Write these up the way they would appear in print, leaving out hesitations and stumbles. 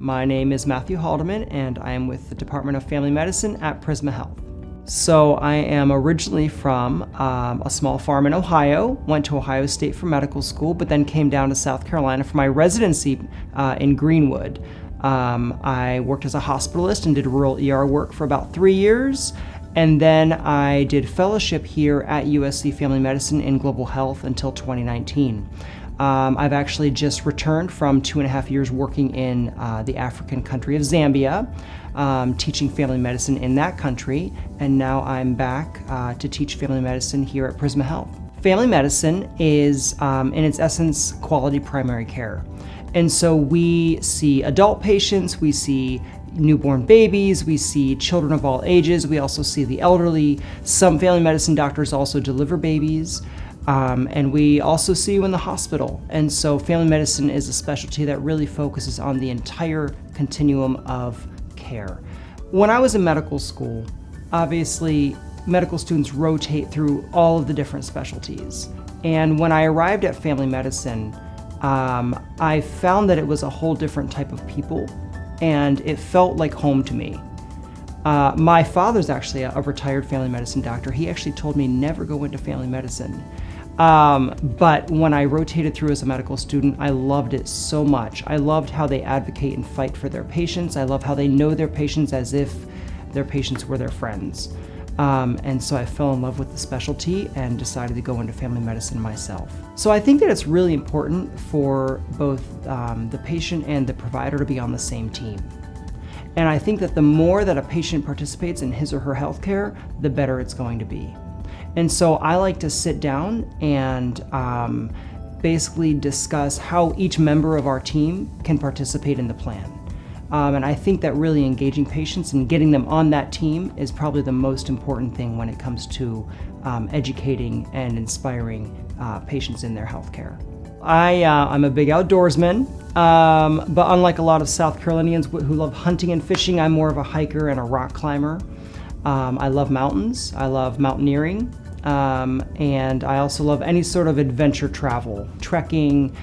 My name is Matthew Haldeman, and I am with the Department of Family Medicine at Prisma Health. So I am originally from a small farm in Ohio, went to Ohio State for medical school, but then came down to South Carolina for my residency in Greenwood. I worked as a hospitalist and did rural ER work for about 3 years. And then I did fellowship here at USC Family Medicine in Global Health until 2019. I've actually just returned from 2.5 years working in the African country of Zambia, teaching family medicine in that country, and now I'm back to teach family medicine here at Prisma Health. Family medicine is, in its essence, quality primary care. And so we see adult patients, we see newborn babies, we see children of all ages, we also see the elderly. Some family medicine doctors also deliver babies. And we also see you in the hospital. And so family medicine is a specialty that really focuses on the entire continuum of care. When I was in medical school, obviously medical students rotate through all of the different specialties. And when I arrived at family medicine, I found that it was a whole different type of people, and it felt like home to me. My father's actually a retired family medicine doctor. He actually told me never go into family medicine. But when I rotated through as a medical student, I loved it so much. I loved how they advocate and fight for their patients. I love how they know their patients as if their patients were their friends. And so I fell in love with the specialty and decided to go into family medicine myself. So I think that it's really important for both the patient and the provider to be on the same team. And I think that the more that a patient participates in his or her healthcare, the better it's going to be. And so I like to sit down and basically discuss how each member of our team can participate in the plan. And I think that really engaging patients and getting them on that team is probably the most important thing when it comes to educating and inspiring patients in their healthcare. I'm a big outdoorsman, but unlike a lot of South Carolinians who love hunting and fishing, I'm more of a hiker and a rock climber. I love mountains, I love mountaineering, and I also love any sort of adventure travel, trekking,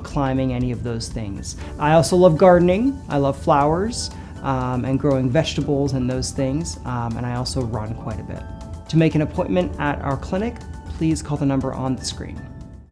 climbing, any of those things. I also love gardening, I love flowers, and growing vegetables and those things, and I also run quite a bit. To make an appointment at our clinic, please call the number on the screen.